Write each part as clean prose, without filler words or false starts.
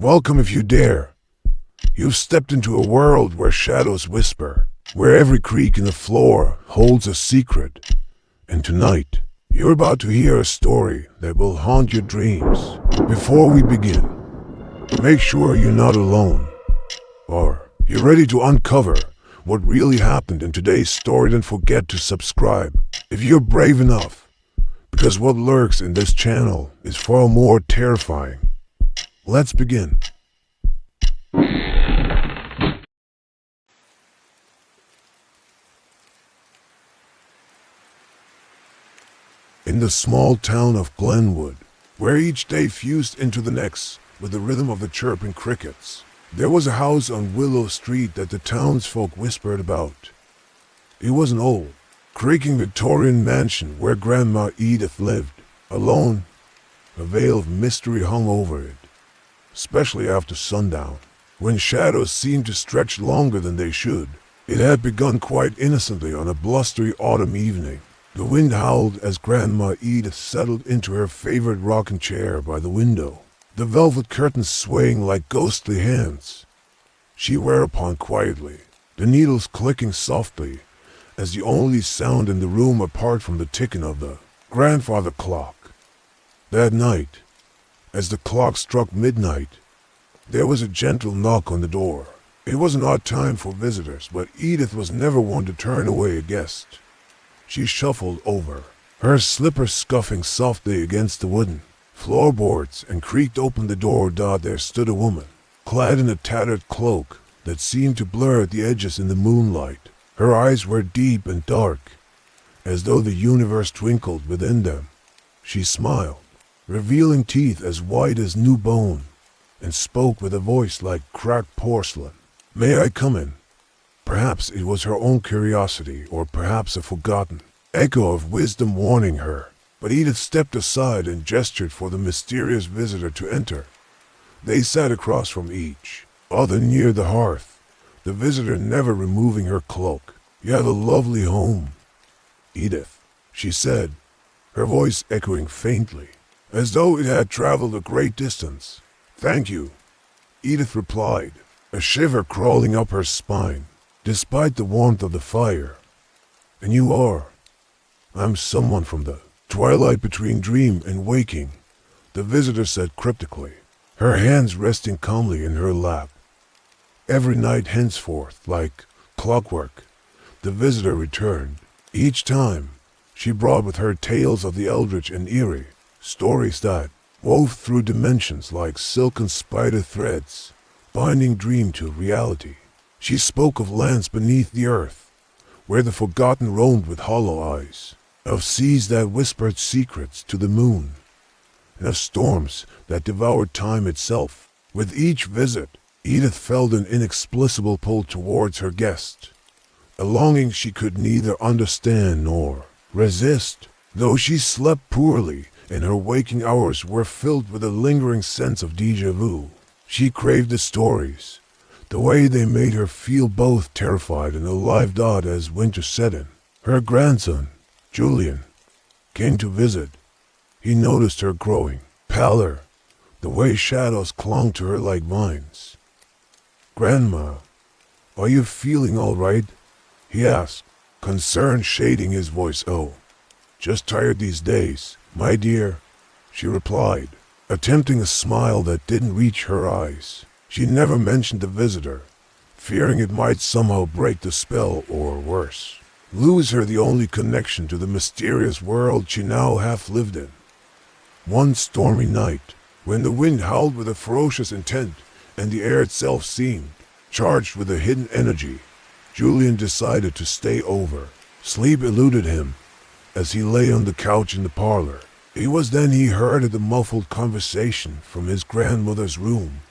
Welcome if you dare. You've stepped into a world where shadows whisper, where every creak in the floor holds a secret. And tonight, you're about to hear a story that will haunt your dreams. Before we begin, make sure you're not alone, or you're ready to uncover what really happened in today's story. Don't forget to subscribe if you're brave enough, because what lurks in this channel is far more terrifying. Let's begin. In the small town of Glenwood, where each day fused into the next with the rhythm of the chirping crickets, there was a house on Willow Street that the townsfolk whispered about. It was an old, creaking Victorian mansion where Grandma Edith lived, alone. A veil of mystery hung over it, especially after sundown, when shadows seemed to stretch longer than they should. It had begun quite innocently on a blustery autumn evening. The wind howled as Grandma Edith settled into her favorite rocking chair by the window, the velvet curtains swaying like ghostly hands. She whereupon quietly, the needles clicking softly, as the only sound in the room apart from the ticking of the grandfather clock. That night, as the clock struck midnight, there was a gentle knock on the door. It was an odd time for visitors, but Edith was never one to turn away a guest. She shuffled over, her slippers scuffing softly against the wooden floorboards, and creaked open the door. There stood a woman, clad in a tattered cloak that seemed to blur at the edges in the moonlight. Her eyes were deep and dark, as though the universe twinkled within them. She smiled, revealing teeth as white as new bone, and spoke with a voice like cracked porcelain. "May I come in?" Perhaps it was her own curiosity, or perhaps a forgotten echo of wisdom warning her, but Edith stepped aside and gestured for the mysterious visitor to enter. They sat across from each other near the hearth, the visitor never removing her cloak. "You have a lovely home, Edith," she said, her voice echoing faintly, as though it had traveled a great distance. "Thank you," Edith replied, a shiver crawling up her spine, despite the warmth of the fire. "And you are?" "I'm someone from the twilight between dream and waking," the visitor said cryptically, her hands resting calmly in her lap. Every night henceforth, like clockwork, the visitor returned. Each time, she brought with her tales of the eldritch and eerie, stories that wove through dimensions like silken spider threads, binding dream to reality. She spoke of lands beneath the earth, where the forgotten roamed with hollow eyes, of seas that whispered secrets to the moon, and of storms that devoured time itself. With each visit, Edith felt an inexplicable pull towards her guest, a longing she could neither understand nor resist. Though she slept poorly, and her waking hours were filled with a lingering sense of déjà vu, she craved the stories, the way they made her feel both terrified and alive. As winter set in, her grandson, Julian, came to visit. He noticed her growing paler, the way shadows clung to her like vines. "Grandma, are you feeling all right?" he asked, concern shading his voice. "Oh, just tired these days, my dear," she replied, attempting a smile that didn't reach her eyes. She never mentioned the visitor, fearing it might somehow break the spell, or worse, lose her the only connection to the mysterious world she now half lived in. One stormy night, when the wind howled with a ferocious intent and the air itself seemed charged with a hidden energy, Julian decided to stay over. Sleep eluded him as he lay on the couch in the parlor. It was then he heard the muffled conversation from his grandmother's room.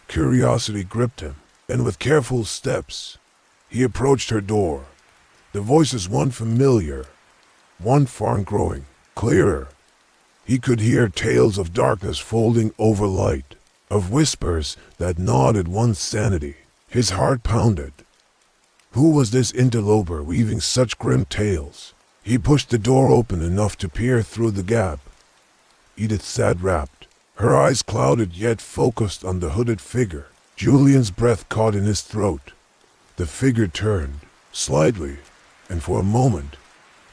Curiosity gripped him, and with careful steps, he approached her door. The voices, one familiar, one far growing clearer. He could hear tales of darkness folding over light, of whispers that gnawed at one's sanity. His heart pounded. Who was this interloper weaving such grim tales? He pushed the door open enough to peer through the gap. Edith sat wrapped, Her eyes clouded yet focused on the hooded figure. Julian's breath caught in his throat. The figure turned, slightly, and for a moment,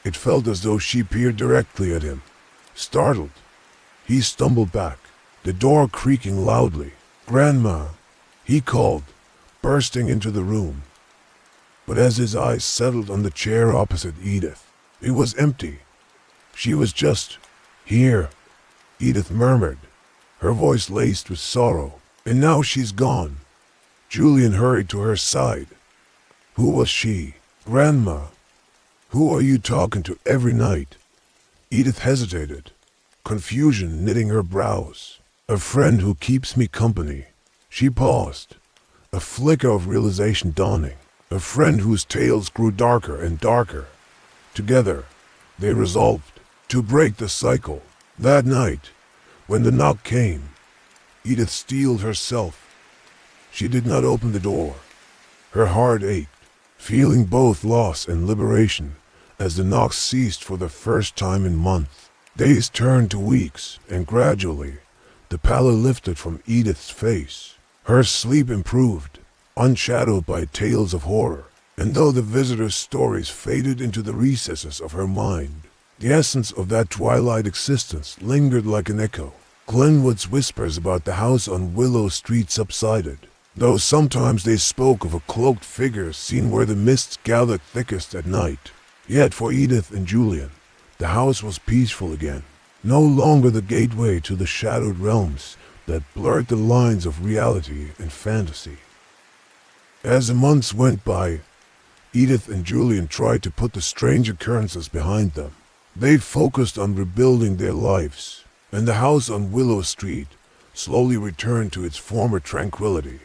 it felt as though she peered directly at him. Startled, he stumbled back, the door creaking loudly. "Grandma," he called, bursting into the room. But as his eyes settled on the chair opposite Edith, it was empty. She was just here, Edith murmured, her voice laced with sorrow. "And now she's gone." Julian hurried to her side. "Who was she?" "Grandma." "Who are you talking to every night?" Edith hesitated, confusion knitting her brows. "A friend who keeps me company." She paused, a flicker of realization dawning. A friend whose tales grew darker and darker. Together, they resolved to break the cycle. That night, when the knock came, Edith steeled herself. She did not open the door. Her heart ached, feeling both loss and liberation as the knock ceased for the first time in months. Days turned to weeks, and gradually, the pallor lifted from Edith's face. Her sleep improved, unshadowed by tales of horror, and though the visitor's stories faded into the recesses of her mind, the essence of that twilight existence lingered like an echo. Glenwood's whispers about the house on Willow Street subsided, though sometimes they spoke of a cloaked figure seen where the mists gathered thickest at night. Yet for Edith and Julian, the house was peaceful again, no longer the gateway to the shadowed realms that blurred the lines of reality and fantasy. As the months went by, Edith and Julian tried to put the strange occurrences behind them. They focused on rebuilding their lives, and the house on Willow Street slowly returned to its former tranquility.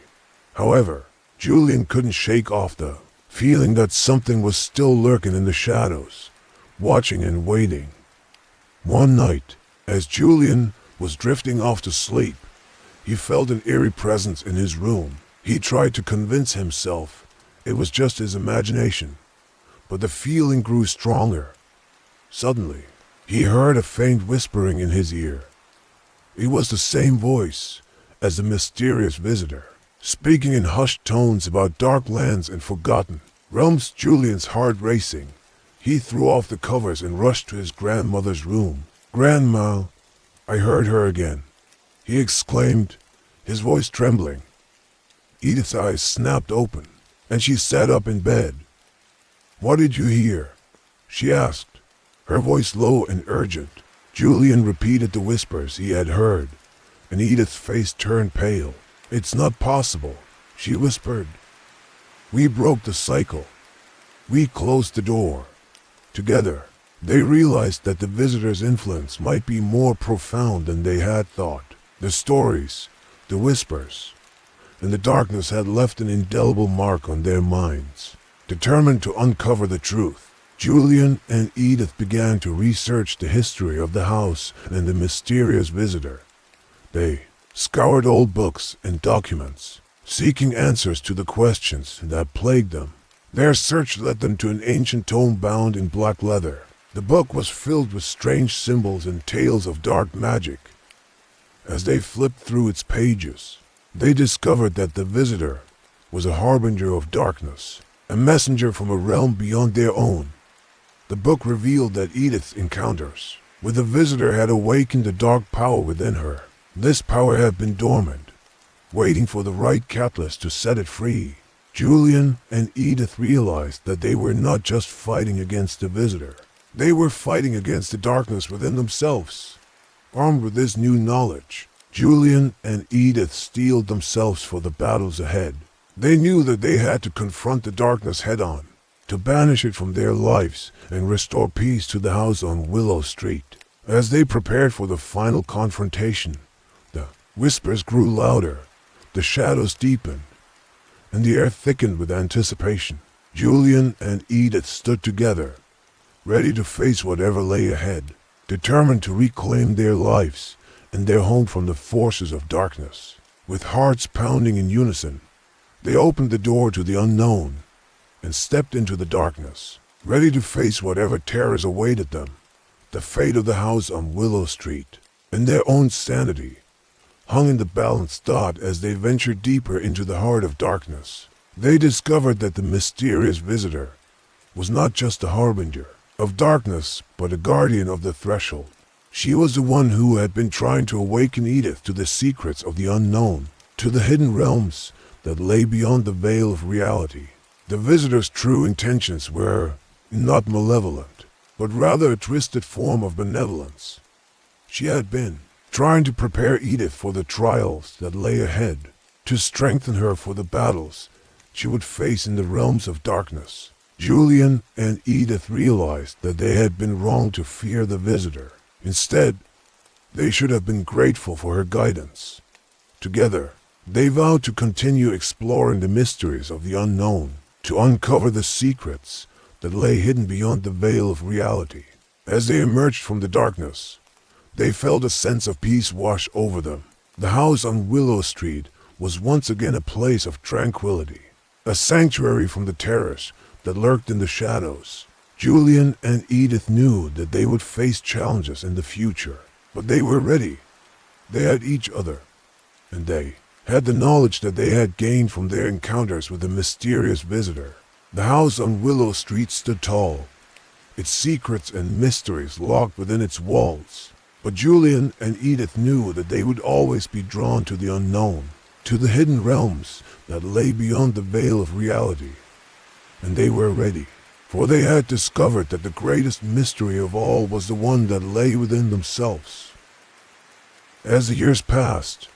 However, Julian couldn't shake off the feeling that something was still lurking in the shadows, watching and waiting. One night, as Julian was drifting off to sleep, he felt an eerie presence in his room. He tried to convince himself it was just his imagination, but the feeling grew stronger. Suddenly, he heard a faint whispering in his ear. It was the same voice as the mysterious visitor, speaking in hushed tones about dark lands and forgotten realms. Julian's heart racing, he threw off the covers and rushed to his grandmother's room. "Grandma," I heard her again, he exclaimed, his voice trembling. Edith's eyes snapped open, and she sat up in bed. "What did you hear?" she asked, her voice low and urgent. Julian repeated the whispers he had heard, and Edith's face turned pale. "It's not possible," she whispered. "We broke the cycle. We closed the door." Together, they realized that the visitor's influence might be more profound than they had thought. The stories, the whispers, and the darkness had left an indelible mark on their minds. Determined to uncover the truth, Julian and Edith began to research the history of the house and the mysterious visitor. They scoured old books and documents, seeking answers to the questions that plagued them. Their search led them to an ancient tome bound in black leather. The book was filled with strange symbols and tales of dark magic. As they flipped through its pages, they discovered that the visitor was a harbinger of darkness, a messenger from a realm beyond their own. The book revealed that Edith's encounters with the visitor had awakened a dark power within her. This power had been dormant, waiting for the right catalyst to set it free. Julian and Edith realized that they were not just fighting against the visitor. They were fighting against the darkness within themselves. Armed with this new knowledge, Julian and Edith steeled themselves for the battles ahead. They knew that they had to confront the darkness head-on, to banish it from their lives and restore peace to the house on Willow Street. As they prepared for the final confrontation, the whispers grew louder, the shadows deepened, and the air thickened with anticipation. Julian and Edith stood together, ready to face whatever lay ahead, determined to reclaim their lives and their home from the forces of darkness. With hearts pounding in unison, they opened the door to the unknown and stepped into the darkness, ready to face whatever terrors awaited them. The fate of the house on Willow Street and their own sanity hung in the balanced dot as they ventured deeper into the heart of darkness. They discovered that the mysterious visitor was not just a harbinger of darkness, but a guardian of the threshold. She was the one who had been trying to awaken Edith to the secrets of the unknown, to the hidden realms that lay beyond the veil of reality. The visitor's true intentions were not malevolent, but rather a twisted form of benevolence. She had been trying to prepare Edith for the trials that lay ahead, to strengthen her for the battles she would face in the realms of darkness. Julian and Edith realized that they had been wrong to fear the visitor. Instead, they should have been grateful for her guidance. Together, they vowed to continue exploring the mysteries of the unknown, to uncover the secrets that lay hidden beyond the veil of reality. As they emerged from the darkness, they felt a sense of peace wash over them. The house on Willow Street was once again a place of tranquility, a sanctuary from the terrors that lurked in the shadows. Julian and Edith knew that they would face challenges in the future, but they were ready. They had each other, and they had the knowledge that they had gained from their encounters with the mysterious visitor. The house on Willow Street stood tall, its secrets and mysteries locked within its walls. But Julian and Edith knew that they would always be drawn to the unknown, to the hidden realms that lay beyond the veil of reality. And they were ready, for they had discovered that the greatest mystery of all was the one that lay within themselves. As the years passed,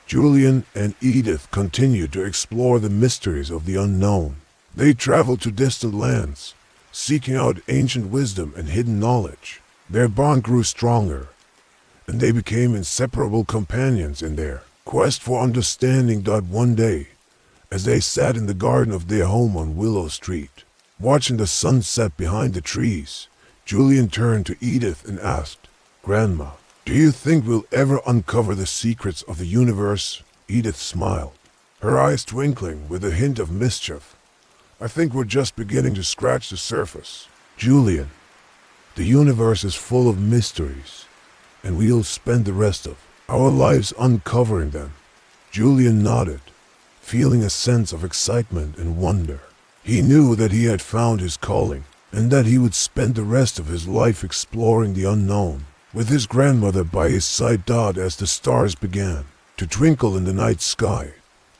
Julian and Edith continued to explore the mysteries of the unknown. They traveled to distant lands, seeking out ancient wisdom and hidden knowledge. Their bond grew stronger, and they became inseparable companions in their quest for understanding. One day, as they sat in the garden of their home on Willow Street, watching the sun set behind the trees, Julian turned to Edith and asked, "Grandma, do you think we'll ever uncover the secrets of the universe?" Edith smiled, her eyes twinkling with a hint of mischief. "I think we're just beginning to scratch the surface." "Julian, the universe is full of mysteries, and we'll spend the rest of our lives uncovering them." Julian nodded, feeling a sense of excitement and wonder. He knew that he had found his calling, and that he would spend the rest of his life exploring the unknown, with his grandmother by his side. As the stars began to twinkle in the night sky,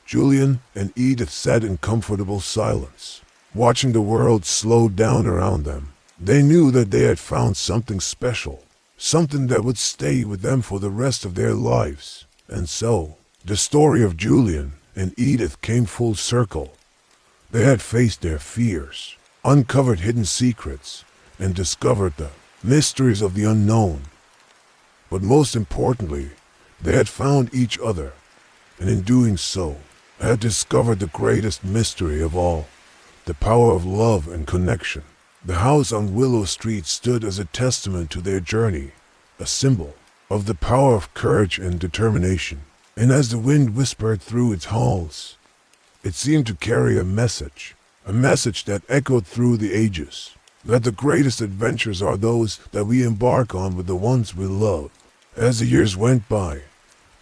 Julian and Edith sat in comfortable silence, watching the world slow down around them. They knew that they had found something special, something that would stay with them for the rest of their lives. And so, the story of Julian and Edith came full circle. They had faced their fears, uncovered hidden secrets, and discovered the mysteries of the unknown. But most importantly, they had found each other, and in doing so, had discovered the greatest mystery of all, the power of love and connection. The house on Willow Street stood as a testament to their journey, a symbol of the power of courage and determination. And as the wind whispered through its halls, it seemed to carry a message that echoed through the ages, that the greatest adventures are those that we embark on with the ones we love. As the years went by,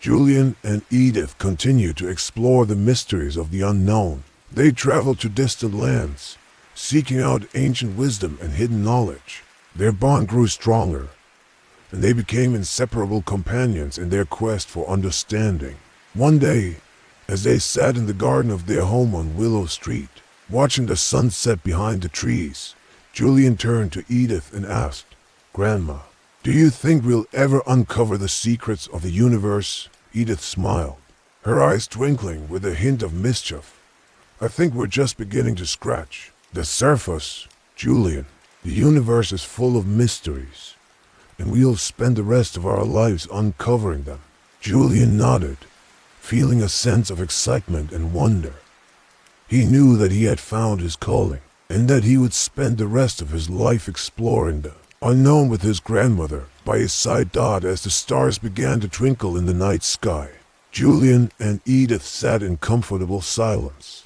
Julian and Edith continued to explore the mysteries of the unknown. They traveled to distant lands, seeking out ancient wisdom and hidden knowledge. Their bond grew stronger, and they became inseparable companions in their quest for understanding. One day, as they sat in the garden of their home on Willow Street, watching the sun set behind the trees, Julian turned to Edith and asked, "Grandma, do you think we'll ever uncover the secrets of the universe?" Edith smiled, her eyes twinkling with a hint of mischief. "I think we're just beginning to scratch the surface, Julian. The universe is full of mysteries, and we'll spend the rest of our lives uncovering them." Julian nodded, feeling a sense of excitement and wonder. He knew that he had found his calling, and that he would spend the rest of his life exploring the unknown with his grandmother by his side. As the stars began to twinkle in the night sky, Julian and Edith sat in comfortable silence,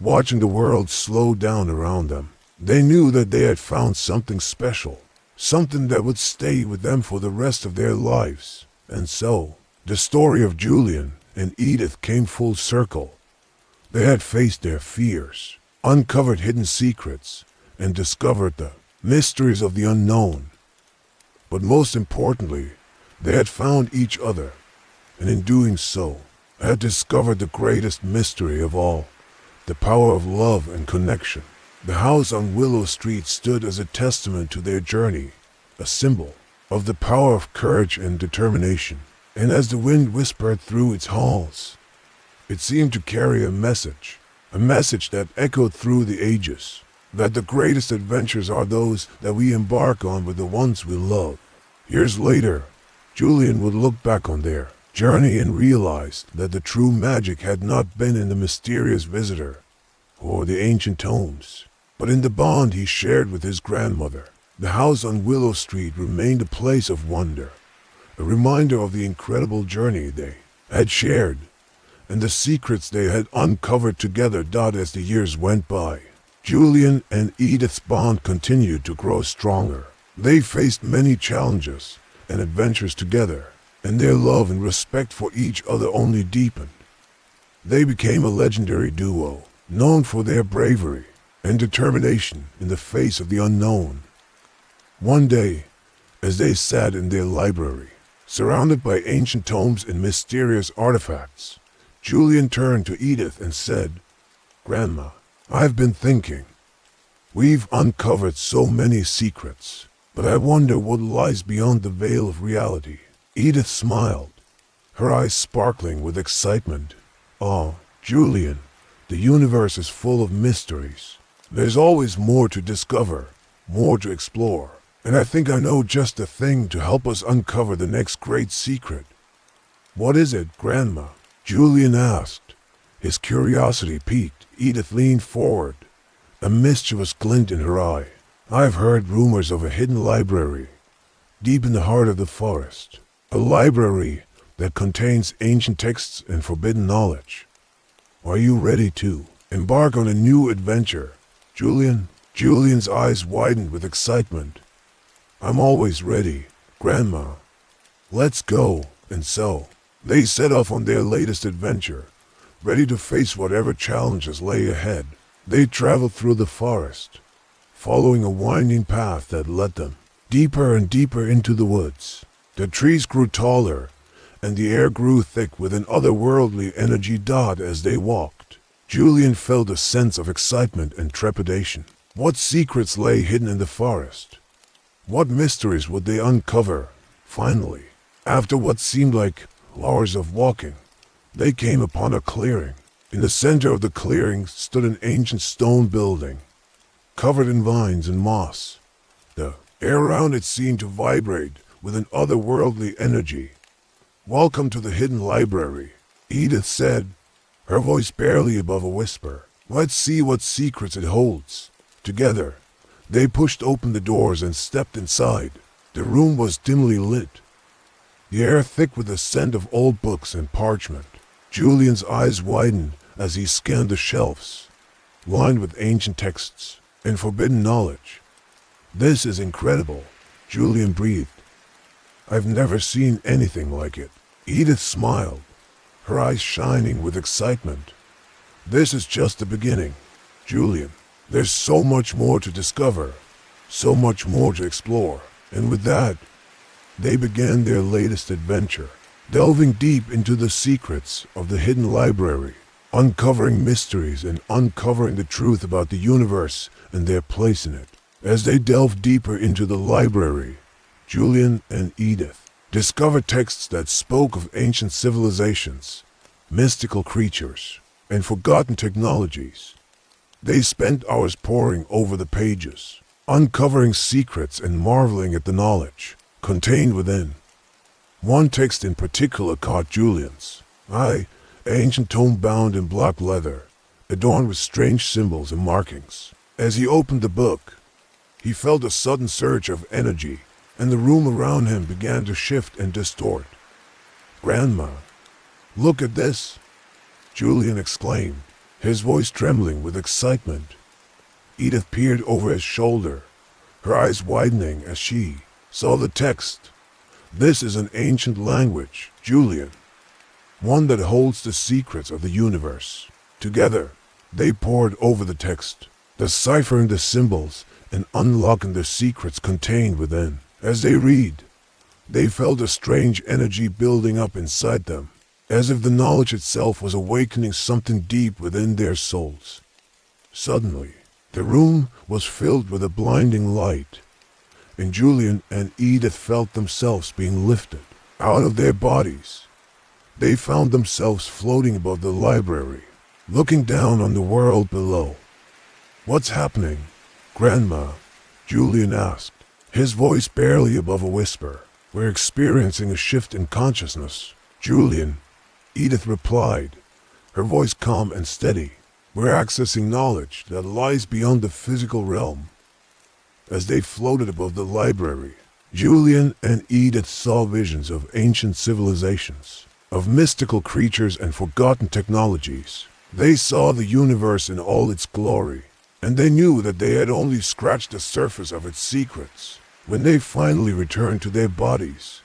watching the world slow down around them. They knew that they had found something special, something that would stay with them for the rest of their lives. And so, The story of Julian and Edith came full circle. They had faced their fears, uncovered hidden secrets, and discovered the mysteries of the unknown. But most importantly, they had found each other, and in doing so, had discovered the greatest mystery of all, the power of love and connection. The house on Willow Street stood as a testament to their journey, a symbol of the power of courage and determination. And as the wind whispered through its halls, it seemed to carry a message that echoed through the ages, that the greatest adventures are those that we embark on with the ones we love. Years later, Julian would look back on their journey and realized that the true magic had not been in the mysterious visitor or the ancient tomes, but in the bond he shared with his grandmother. The house on Willow Street remained a place of wonder, a reminder of the incredible journey they had shared and the secrets they had uncovered together. As the years went by, Julian and Edith's bond continued to grow stronger. They faced many challenges and adventures together, and their love and respect for each other only deepened. They became a legendary duo, known for their bravery and determination in the face of the unknown. One day, as they sat in their library, surrounded by ancient tomes and mysterious artifacts, Julian turned to Edith and said, "Grandma, I've been thinking. We've uncovered so many secrets, but I wonder what lies beyond the veil of reality." Edith smiled, her eyes sparkling with excitement. "Oh, Julian, the universe is full of mysteries. There's always more to discover, more to explore. And I think I know just the thing to help us uncover the next great secret." "What is it, Grandma?" Julian asked. His curiosity piqued. Edith leaned forward, a mischievous glint in her eye. "I've heard rumors of a hidden library, deep in the heart of the forest. A library that contains ancient texts and forbidden knowledge. Are you ready to embark on a new adventure, Julian?" Julian's eyes widened with excitement. "I'm always ready, Grandma. Let's go." And so, they set off on their latest adventure, ready to face whatever challenges lay ahead. They traveled through the forest, following a winding path that led them deeper and deeper into the woods. The trees grew taller, and the air grew thick with an otherworldly energy. As they walked, Julian felt a sense of excitement and trepidation. What secrets lay hidden in the forest? What mysteries would they uncover? Finally, after what seemed like hours of walking, they came upon a clearing. In the center of the clearing stood an ancient stone building, covered in vines and moss. The air around it seemed to vibrate with an otherworldly energy. "Welcome to the hidden library," Edith said, her voice barely above a whisper. "Let's see what secrets it holds." Together, they pushed open the doors and stepped inside. The room was dimly lit, the air thick with the scent of old books and parchment. Julian's eyes widened as he scanned the shelves, lined with ancient texts and forbidden knowledge. "This is incredible," Julian breathed. "I've never seen anything like it." Edith smiled, her eyes shining with excitement. "This is just the beginning, Julian. There's so much more to discover, so much more to explore." And with that, they began their latest adventure, delving deep into the secrets of the hidden library, uncovering mysteries and uncovering the truth about the universe and their place in it. As they delved deeper into the library, Julian and Edith discovered texts that spoke of ancient civilizations, mystical creatures, and forgotten technologies. They spent hours poring over the pages, uncovering secrets and marveling at the knowledge contained within. One text in particular caught Julian's eye, an ancient tome bound in black leather, adorned with strange symbols and markings. As he opened the book, he felt a sudden surge of energy, and the room around him began to shift and distort. "Grandma, look at this!" Julian exclaimed, his voice trembling with excitement. Edith peered over his shoulder, her eyes widening as she saw the text. This is an ancient language, Julian, one that holds the secrets of the universe. Together, they pored over the text, deciphering the symbols and unlocking the secrets contained within. As they read, they felt a strange energy building up inside them, as if the knowledge itself was awakening something deep within their souls. Suddenly, the room was filled with a blinding light, and Julian and Edith felt themselves being lifted out of their bodies. They found themselves floating above the library, looking down on the world below. "What's happening, Grandma?" Julian asked, his voice barely above a whisper. "We're experiencing a shift in consciousness, Julian," Edith replied, her voice calm and steady. "We're accessing knowledge that lies beyond the physical realm." As they floated above the library, Julian and Edith saw visions of ancient civilizations, of mystical creatures and forgotten technologies. They saw the universe in all its glory, and they knew that they had only scratched the surface of its secrets. When they finally returned to their bodies,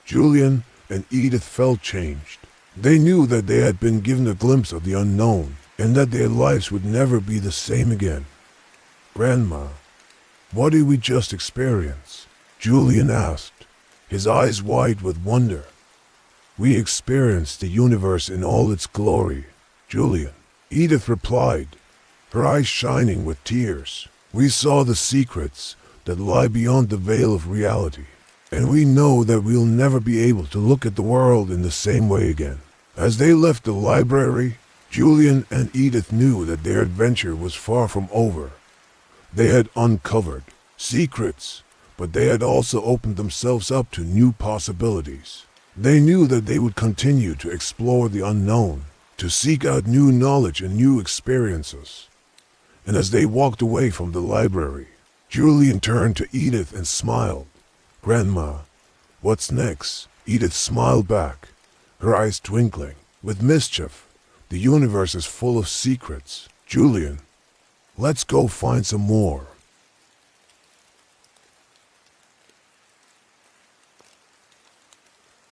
Julian and Edith felt changed. They knew that they had been given a glimpse of the unknown, and that their lives would never be the same again. "Grandma, what did we just experience?" Julian asked, his eyes wide with wonder. "We experienced the universe in all its glory, Julian," Edith replied, her eyes shining with tears. "We saw the secrets that lie beyond the veil of reality, and we know that we'll never be able to look at the world in the same way again." As they left the library, Julian and Edith knew that their adventure was far from over. They had uncovered secrets, but they had also opened themselves up to new possibilities. They knew that they would continue to explore the unknown, to seek out new knowledge and new experiences. And as they walked away from the library, Julian turned to Edith and smiled. "Grandma, what's next?" Edith smiled back, her eyes twinkling with mischief. "The universe is full of secrets, Julian. Let's go find some more."